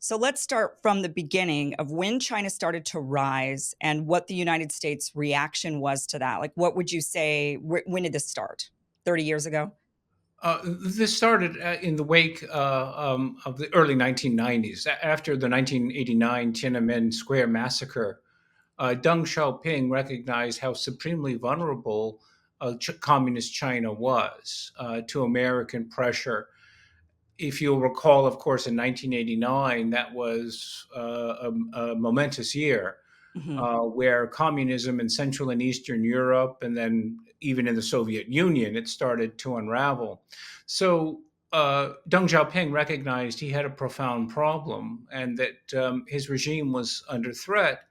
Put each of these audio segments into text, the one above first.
So let's start from the beginning of when China started to rise and what the United States reaction was to that. Like, what would you say? When did this start? 30 years ago? This started in the wake of the early 1990s. After the 1989 Tiananmen Square massacre, Deng Xiaoping recognized how supremely vulnerable communist China was to American pressure. If you'll recall, of course, in 1989, that was a momentous year Hmm. where communism in Central and Eastern Europe, and then even in the Soviet Union, it started to unravel. So Deng Xiaoping recognized he had a profound problem and that his regime was under threat.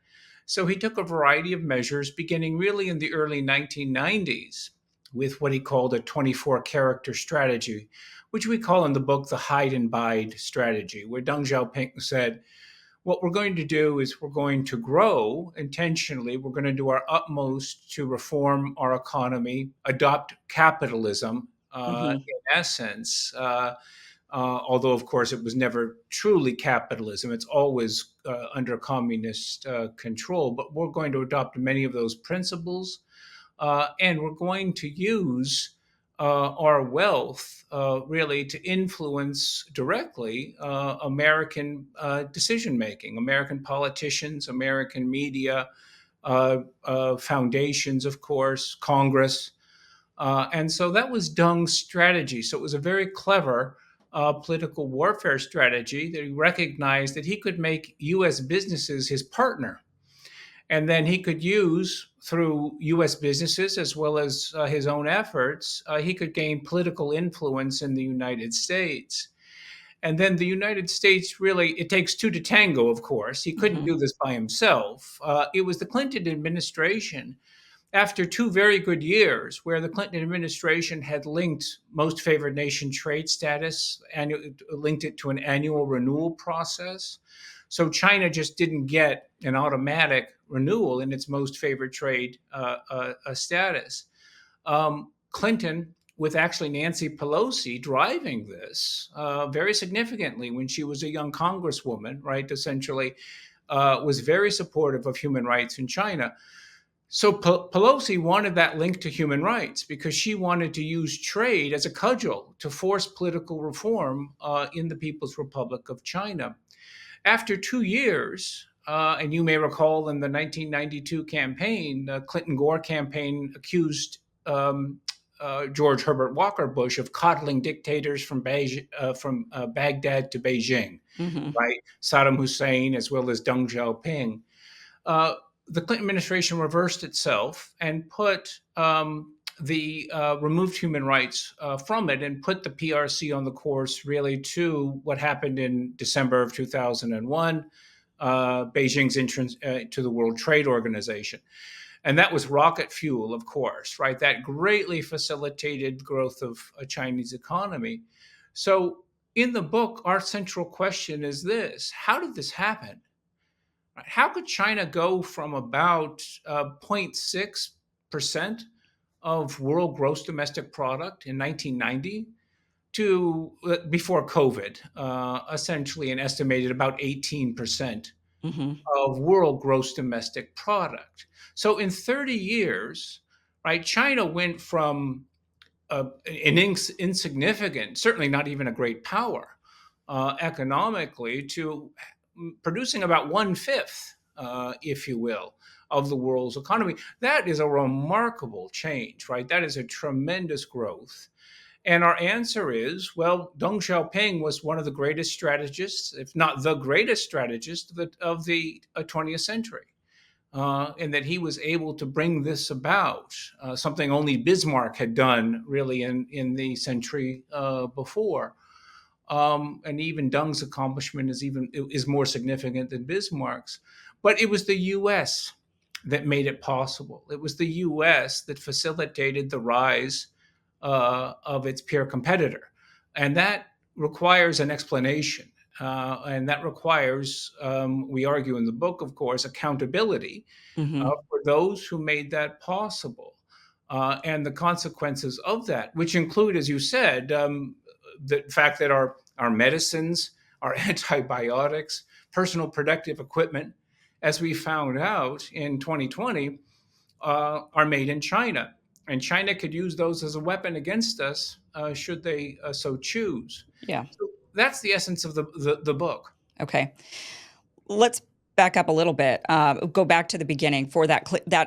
So he took a variety of measures, beginning really in the early 1990s, with what he called a 24 character strategy, which we call in the book the hide and bide strategy, where Deng Xiaoping said, what we're going to do is we're going to grow intentionally. We're going to do our utmost to reform our economy, adopt capitalism Hmm. in essence. Although, of course, it was never truly capitalism, it's always under communist control. But we're going to adopt many of those principles and we're going to use our wealth really to influence directly American decision making, American politicians, American media, foundations, of course, Congress. And so that was Deng's strategy. So it was a very clever political warfare strategy that he recognized that he could make US businesses his partner and then he could use through U.S. businesses as well as his own efforts, he could gain political influence in the United States. And then the United States really, it takes two to tango, of course. He couldn't Hmm. do this by himself. It was the Clinton administration, after two very good years, where the Clinton administration had linked most favored nation trade status and linked it to an annual renewal process. So China just didn't get an automatic renewal in its most favored trade status. Clinton, with actually Nancy Pelosi driving this very significantly when she was a young congresswoman, right, essentially, was very supportive of human rights in China. So Pelosi wanted that link to human rights because she wanted to use trade as a cudgel to force political reform in the People's Republic of China. After 2 years, and you may recall in the 1992 campaign, the Clinton Gore campaign accused George Herbert Walker Bush of coddling dictators from Baghdad to Beijing, Hmm. right? Saddam Hussein as well as Deng Xiaoping. Uh, the Clinton administration reversed itself and put the removed human rights from it and put the PRC on the course really to what happened in December of 2001, Beijing's entrance to the World Trade Organization. And that was rocket fuel, of course, right? That greatly facilitated growth of a Chinese economy. So in the book, our central question is this: how did this happen? Right? How could China go from about 0.6% of world gross domestic product in 1990 to before COVID, essentially an estimated about 18% Hmm. of world gross domestic product? So in 30 years, right, China went from insignificant, certainly not even a great power economically, to producing about one fifth, if you will, of the world's economy. That is a remarkable change, right? That is a tremendous growth. And our answer is, well, Deng Xiaoping was one of the greatest strategists, if not the greatest strategist of the 20th century. And that he was able to bring this about, something only Bismarck had done really in the century before. And even Deng's accomplishment is more significant than Bismarck's. But it was the U.S. that made it possible. It was the U.S. that facilitated the rise of its peer competitor, and that requires an explanation. And that requires, we argue in the book, of course, accountability Hmm. for those who made that possible. And the consequences of that, which include, as you said, the fact that our medicines our antibiotics, personal protective equipment, as we found out in 2020, are made in China. And China could use those as a weapon against us should they so choose. Yeah. So that's the essence of the book. Okay. Let's back up a little bit. Go back to the beginning for that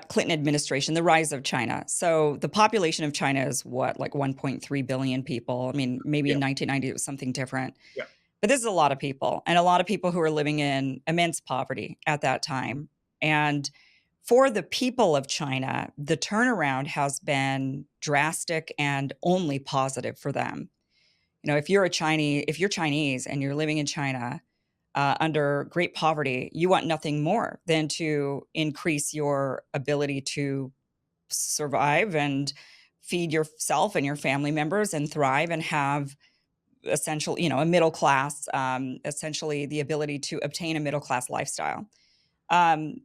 Clinton administration, the rise of China. So the population of China is what, like 1.3 billion people. I mean, maybe Yeah, in 1990 it was something different, yeah, but this is a lot of people, and a lot of people who are living in immense poverty at that time. And for the people of China, the turnaround has been drastic and only positive for them. If you're Chinese and you're living in China under great poverty, you want nothing more than to increase your ability to survive and feed yourself and your family members and thrive and have a middle class, essentially the ability to obtain a middle class lifestyle. Um,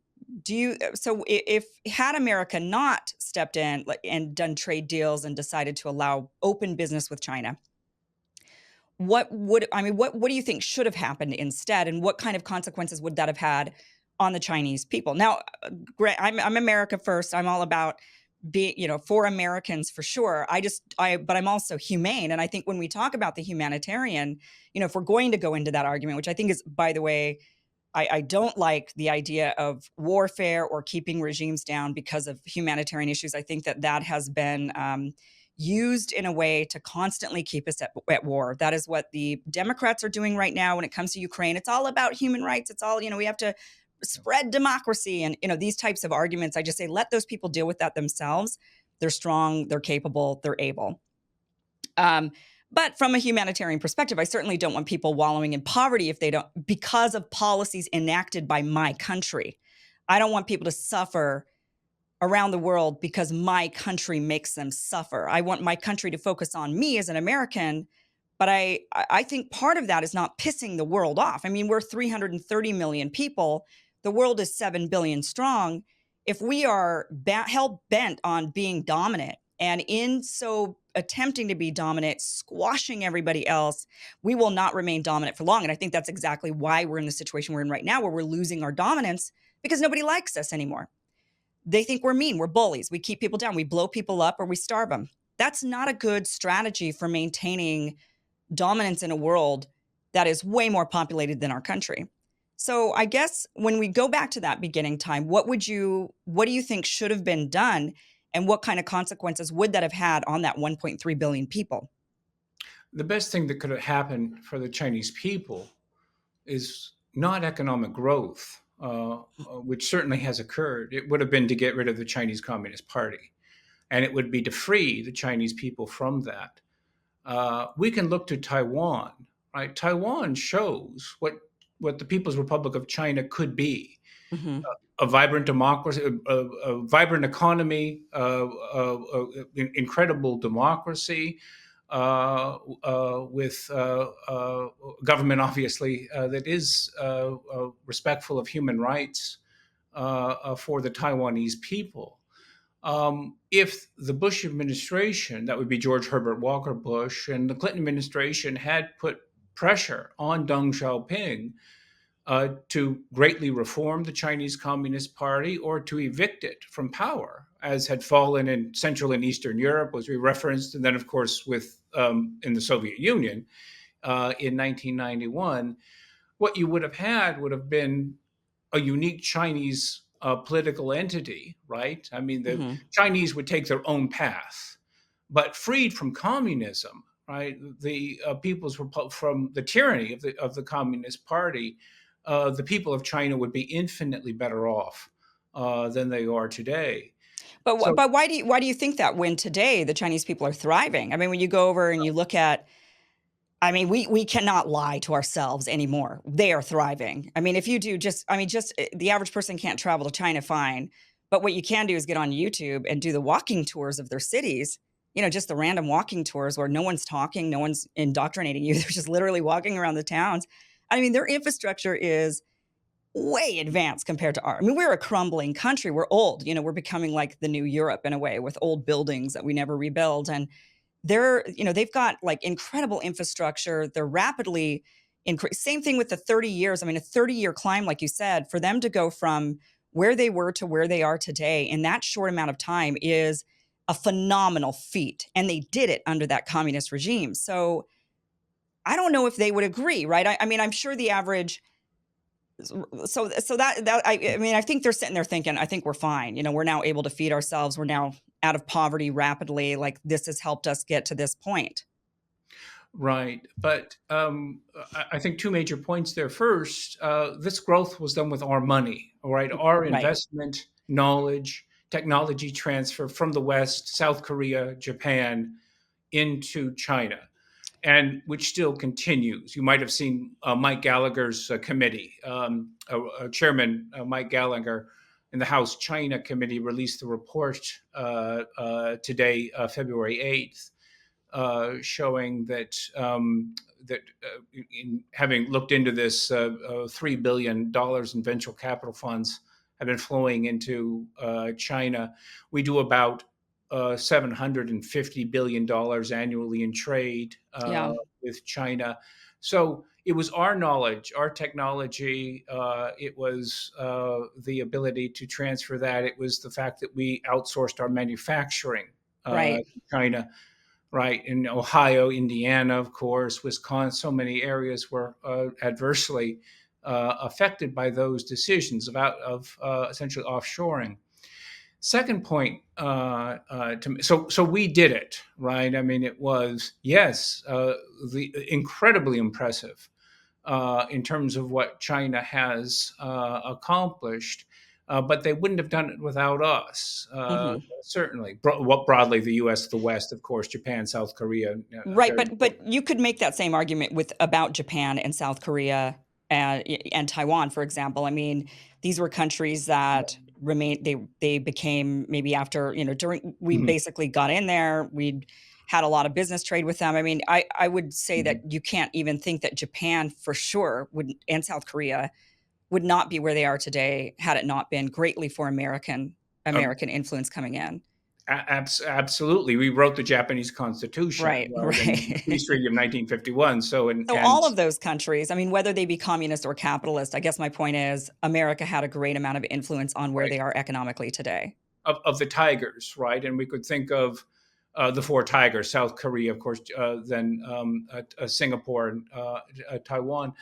if had America not stepped in and done trade deals and decided to allow open business with China, what do you think should have happened instead, and what kind of consequences would that have had on the Chinese people? Now, I'm America first. I'm all about being, for Americans for sure. But I'm also humane, and I think when we talk about the humanitarian, if we're going to go into that argument, which I think is, by the way, I don't like the idea of warfare or keeping regimes down because of humanitarian issues. I think that has been used in a way to constantly keep us at war. That is what the Democrats are doing right now when it comes to Ukraine. It's all about human rights. It's all, we have to spread democracy and, these types of arguments. I just say, let those people deal with that themselves. They're strong, they're capable, they're able. But from a humanitarian perspective, I certainly don't want people wallowing in poverty because of policies enacted by my country. I don't want people to suffer around the world because my country makes them suffer. I want my country to focus on me as an American, but I think part of that is not pissing the world off. I mean, we're 330 million people. The world is 7 billion strong. If we are hell bent on being dominant, and in so attempting to be dominant, squashing everybody else, we will not remain dominant for long. And I think that's exactly why we're in the situation we're in right now, where we're losing our dominance because nobody likes us anymore. They think we're mean, we're bullies, we keep people down, we blow people up, or we starve them. That's not a good strategy for maintaining dominance in a world that is way more populated than our country. So I guess when we go back to that beginning time, what do you think should have been done, and what kind of consequences would that have had on that 1.3 billion people? the best thing that could have happened for the Chinese people is not economic growth, which certainly has occurred. It would have been to get rid of the Chinese Communist Party, and it would be to free the Chinese people from that. We can look to Taiwan, right? Taiwan shows what the People's Republic of China could be: Hmm. a vibrant democracy, a vibrant economy, incredible democracy, with government, obviously, that is respectful of human rights for the Taiwanese people. If the Bush administration, that would be George Herbert Walker Bush, and the Clinton administration had put pressure on Deng Xiaoping to greatly reform the Chinese Communist Party or to evict it from power, as had fallen in Central and Eastern Europe, as we referenced, and then, of course, in the Soviet Union in 1991. What you would have had would have been a unique Chinese political entity, right? I mean, the Hmm. Chinese would take their own path, but freed from communism, right? The from the tyranny of the Communist Party. The people of China would be infinitely better off than they are today. So, But why do you think that, when today the Chinese people are thriving? I mean, when you go over and you look at, I mean, we cannot lie to ourselves anymore. They are thriving. I mean, if you do the average person can't travel to China, fine. But what you can do is get on YouTube and do the walking tours of their cities, just the random walking tours where no one's talking, no one's indoctrinating you. They're just literally walking around the towns. I mean, their infrastructure is way advanced compared to ours. I mean, we're a crumbling country. We're old. We're becoming like the new Europe in a way, with old buildings that we never rebuild. And they've got like incredible infrastructure. They're rapidly increase. Same thing with the 30 years. I mean, a 30-year climb, like you said, for them to go from where they were to where they are today in that short amount of time is a phenomenal feat. And they did it under that communist regime. So I don't know if they would agree, right? I mean, I'm sure the average. So I mean, I think they're sitting there thinking, I think we're fine. We're now able to feed ourselves. We're now out of poverty rapidly. Like this has helped us get to this point. Right. But I think two major points there. First, this growth was done with our money, all right? Our Right. investment, knowledge, technology transfer from the West, South Korea, Japan into China, and which still continues. You might have seen Mike Gallagher's committee, Chairman Mike Gallagher in the House China Committee released the report today, February 8th, showing that in having looked into this, $3 billion in venture capital funds have been flowing into China. We do about $750 billion annually in trade Yeah. with China. So it was our knowledge, our technology. It was the ability to transfer that. It was the fact that we outsourced our manufacturing to Right. China, right? In Ohio, Indiana, of course, Wisconsin, so many areas were adversely affected by those decisions of essentially offshoring. Second point, so we did it, right? I mean, it was, yes, the incredibly impressive in terms of what China has accomplished. But they wouldn't have done it without us, Hmm. certainly. What broadly, the U.S., the West, of course, Japan, South Korea, Right, very but important. you could make that same argument with about Japan and South Korea and Taiwan, for example. I mean, these were countries that remained. They became maybe after during we Mhm. basically got in there. We'd had a lot of business trade with them. I mean, I would say that Mhm. you can't even think that Japan for sure would and South Korea would not be where they are today had it not been greatly for Um, American influence coming in. Absolutely, we wrote the Japanese Constitution, Right, right, and right. Peace Treaty of 1951. So, So all of those countries, I mean, whether they be communist or capitalist, I guess my point is America had a great amount of influence on where right, they are economically today. of the tigers, right, and we could think of the four tigers: South Korea, of course, then Singapore and Taiwan.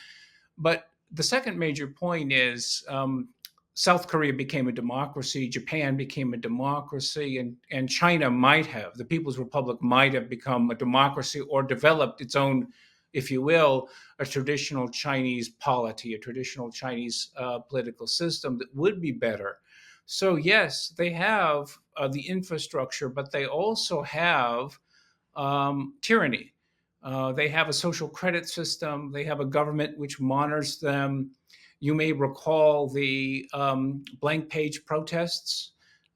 But the second major point is South Korea became a democracy, Japan became a democracy, and China might have, the People's Republic might have become a democracy or developed its own, if you will, a traditional Chinese polity, a traditional Chinese political system that would be better. So, yes, they have the infrastructure, but they also have tyranny. They have a social credit system. They have a government which monitors them. You may recall the blank page protests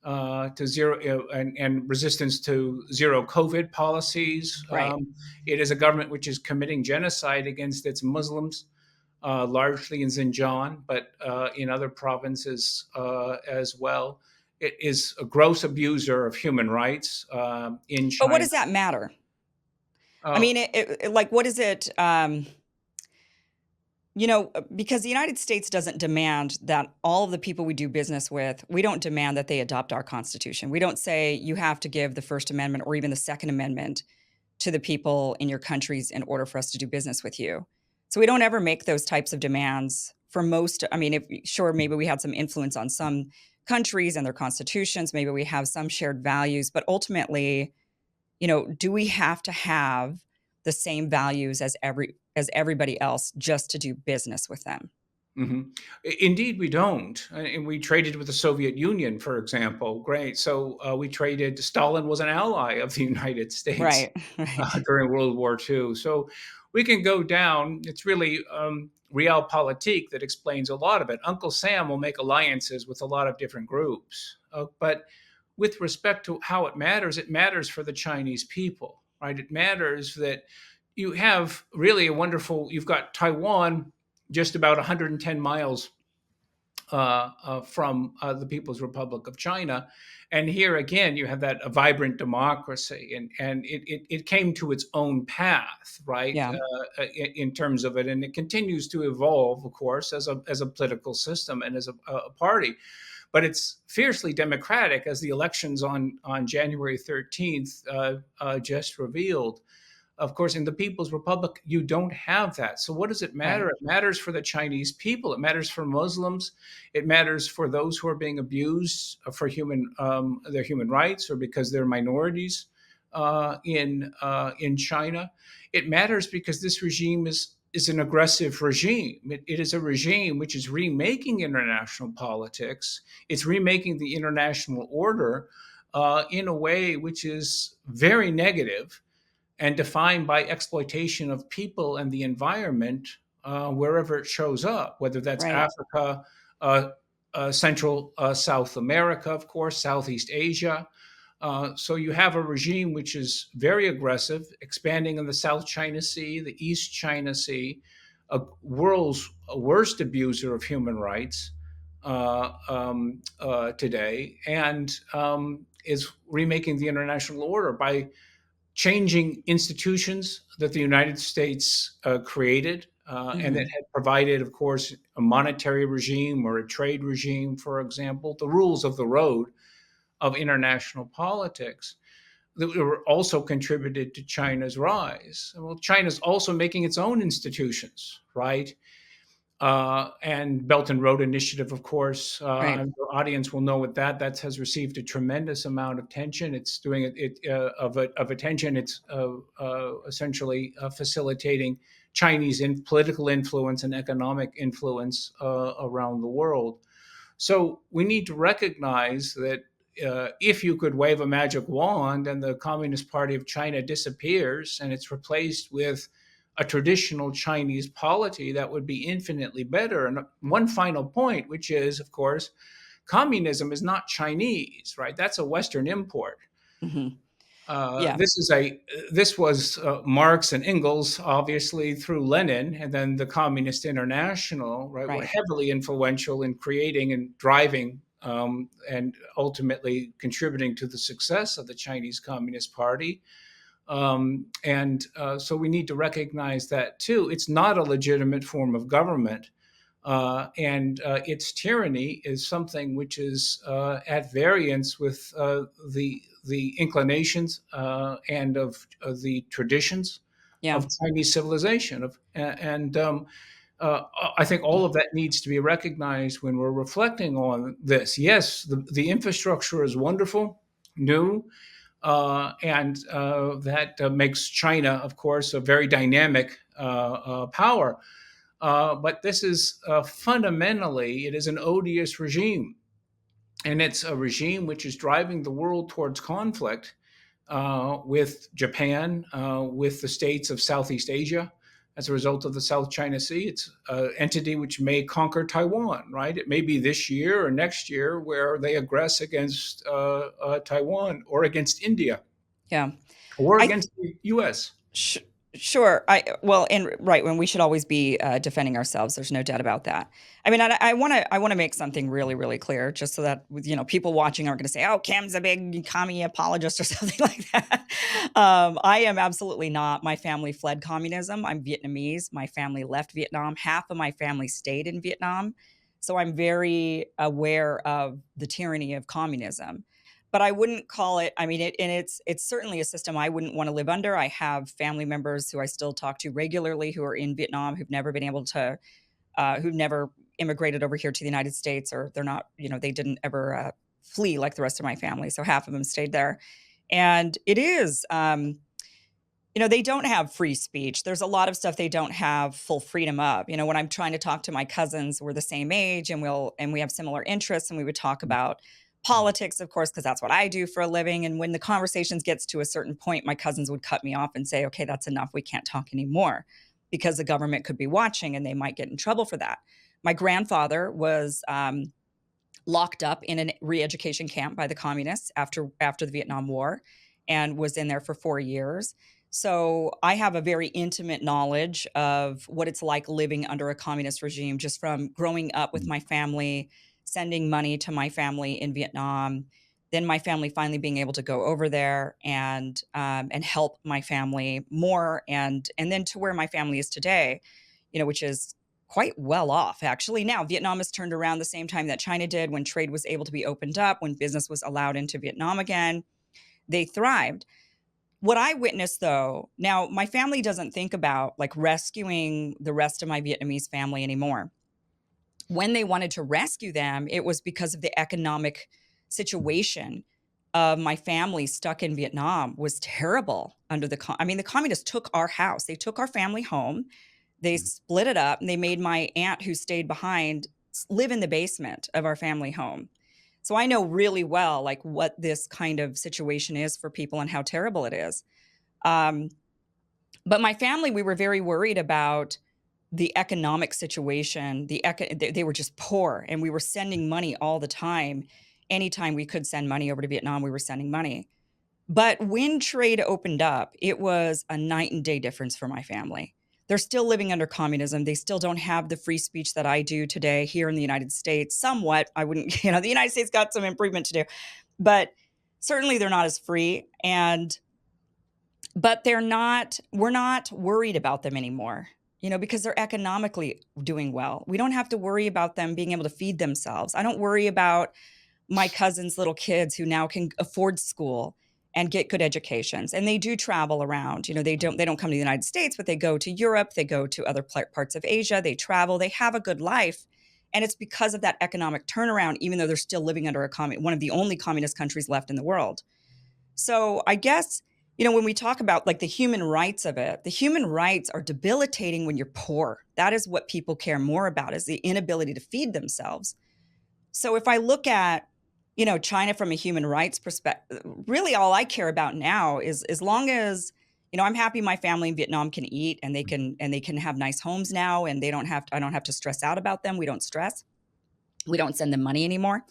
to zero and resistance to zero COVID policies. Right. It is a government which is committing genocide against its Muslims, largely in Xinjiang, but in other provinces as well. It is a gross abuser of human rights in But what China. does that matter? I Uh, mean, like, what is it? Because the United States doesn't demand that all of the people we do business with, we don't demand that they adopt our Constitution. We don't say you have to give the First Amendment or even the Second Amendment to the people in your countries in order for us to do business with you. So we don't ever make those types of demands for most. I mean, if sure, maybe we had some influence on some countries and their constitutions, maybe we have some shared values, but ultimately, do we have to have the same values as everybody else just to do business with them? Mhm. Indeed, we don't. And we traded with the Soviet Union, for example. Great. So we traded. Stalin was an ally of the United States Right, right, during World War II. So we can go down. It's really realpolitik that explains a lot of it. Uncle Sam will make alliances with a lot of different groups. But with respect to how it matters for the Chinese people, right? It matters that you have really you've got Taiwan just about 110 miles from the People's Republic of China. And here again, you have that a vibrant democracy, and it came to its own path, right? Yeah. In terms of it, and it continues to evolve, of course, as a political system and as a party. But it's fiercely democratic, as the elections on January 13th just revealed. Of course, in the People's Republic, you don't have that. So, what does it matter? Right. It matters for the Chinese people. It matters for Muslims. It matters for those who are being abused for their human rights, or because they're minorities in China. It matters because this regime is an aggressive regime. It is a regime which is remaking international politics. It's remaking the international order in a way which is very negative and defined by exploitation of people and the environment wherever it shows up, whether that's Right. Africa, Central South America, of course, Southeast Asia. So you have a regime which is very aggressive, expanding in the South China Sea, the East China Sea, a world's worst abuser of human rights today, and is remaking the international order by changing institutions that the United States created and that Hmm. had provided, of course, a monetary regime or a trade regime, for example, the rules of the road of international politics that were also contributed to China's rise. Well, China's also making its own institutions, right? And Belt and Road Initiative, of course, Right. your audience will know what that has received a tremendous amount of attention. It's doing of attention. It's essentially facilitating Chinese political influence and economic influence around the world. So we need to recognize that if you could wave a magic wand and the Communist Party of China disappears and it's replaced with a traditional Chinese polity, that would be infinitely better. And one final point, which is, of course, communism is not Chinese, right? That's a Western import. Hmm. Yeah. This was Marx and Engels, obviously through Lenin, and then the Communist International, right, were Right. heavily influential in creating and driving and ultimately contributing to the success of the Chinese Communist Party. So we need to recognize that too. It's not a legitimate form of government. And its tyranny is something which is at variance with the inclinations and of the traditions Yeah. of Chinese civilization. I think all of that needs to be recognized when we're reflecting on this. Yes, the infrastructure is wonderful, new, and that makes China, of course, a very dynamic power. But this is fundamentally, it is an odious regime. And it's a regime which is driving the world towards conflict with Japan, with the states of Southeast Asia. As a result of the South China Sea, it's an entity which may conquer Taiwan, right? It may be this year or next year where they aggress against Taiwan or against India Yeah. or I against the US. Sh Sure. Well, and right, when we should always be, defending ourselves, there's no doubt about that. I mean, I wanna make something really, really clear just so that, people watching aren't gonna say, "Oh, Kim's a big commie apologist," or something like that. I am absolutely not. My family fled communism. I'm Vietnamese. My family left Vietnam. Half of my family stayed in Vietnam. So I'm very aware of the tyranny of communism. But I wouldn't call it, I mean, it's certainly a system I wouldn't wanna live under. I have family members who I still talk to regularly who are in Vietnam, who've never been able to, who've never immigrated over here to the United States, or they're not, they didn't ever, flee like the rest of my family, so half of them stayed there. And it is, they don't have free speech. There's a lot of stuff they don't have full freedom of. When I'm trying to talk to my cousins, we're the same age, and we have similar interests, and we would talk about politics, of course, because that's what I do for a living. And when the conversations gets to a certain point, my cousins would cut me off and say, "Okay, that's enough. We can't talk anymore," because the government could be watching and they might get in trouble for that. My grandfather was locked up in a re-education camp by the communists after the Vietnam War, and was in there for 4 years. So I have a very intimate knowledge of what it's like living under a communist regime, just from growing up with my family, sending money to my family in Vietnam, then my family finally being able to go over there and help my family more, and then to where my family is today, which is quite well off actually. Now Vietnam has turned around the same time that China did, when trade was able to be opened up, when business was allowed into Vietnam again. They thrived. What I witnessed though, now my family doesn't think about like rescuing the rest of my Vietnamese family anymore. When they wanted to rescue them, it was because of the economic situation of my family stuck in Vietnam was terrible under I mean, the communists took our house. They took our family home. They split it up and they made my aunt who stayed behind live in the basement of our family home. So I know really well like what this kind of situation is for people and how terrible it is. Um, but my family, we were very worried about the economic situation. They were just poor, and we were sending money all the time. Anytime we could send money over to Vietnam, we were sending money. But when trade opened up, it was a night and day difference for my family. They're still living under communism. They still don't have the free speech that I do today here in the United States. Somewhat, I wouldn't, the United States got some improvement to do, but certainly they're not as free. But we're not worried about them anymore, because they're economically doing well. We don't have to worry about them being able to feed themselves. I don't worry about my cousin's little kids who now can afford school and get good educations. And they do travel around. They don't come to the United States, but they go to Europe, they go to other parts of Asia, they travel, they have a good life. And it's because of that economic turnaround, even though they're still living under one of the only communist countries left in the world. So I guess, when we talk about like the human rights of it, the human rights are debilitating when you're poor. That is what people care more about, is the inability to feed themselves. So if I look at, China from a human rights perspective, really all I care about now is as long as, I'm happy my family in Vietnam can eat and they can have nice homes now, and I don't have to stress out about them. We don't stress. We don't send them money anymore.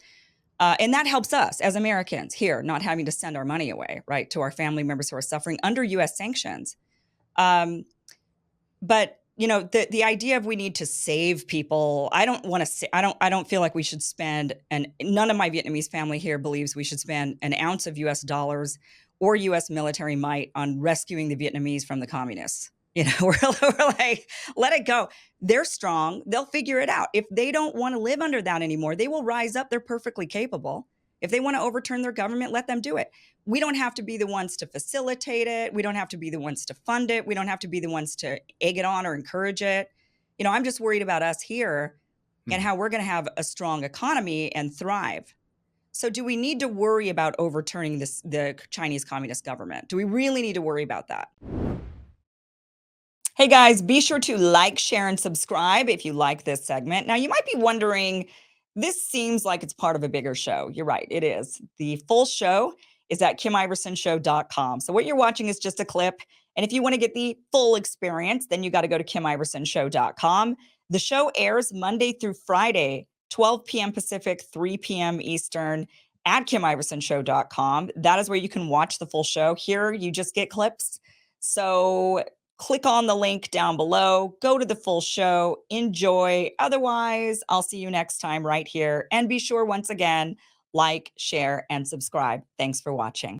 And that helps us as Americans here, not having to send our money away, right, to our family members who are suffering under U.S. sanctions. But the idea of we need to save people, I don't want to say, I don't feel like we should spend, and none of my Vietnamese family here believes we should spend an ounce of U.S. dollars or U.S. military might on rescuing the Vietnamese from the communists. We're like, let it go. They're strong. They'll figure it out. If they don't want to live under that anymore, they will rise up. They're perfectly capable. If they want to overturn their government, let them do it. We don't have to be the ones to facilitate it. We don't have to be the ones to fund it. We don't have to be the ones to egg it on or encourage it. I'm just worried about us here and how we're going to have a strong economy and thrive. So do we need to worry about overturning the Chinese Communist government? Do we really need to worry about that? Hey guys, be sure to like, share, and subscribe if you like this segment. Now, you might be wondering, this seems like it's part of a bigger show. You're right, it is. The full show is at KimIversonShow.com. So what you're watching is just a clip. And if you want to get the full experience, then you got to go to KimIversonShow.com. The show airs Monday through Friday, 12 p.m. Pacific, 3 p.m. Eastern at KimIversonShow.com. That is where you can watch the full show. Here, you just get clips. So click on the link down below, go to the full show, enjoy. Otherwise, I'll see you next time right here. And be sure, once again, like, share, and subscribe. Thanks for watching.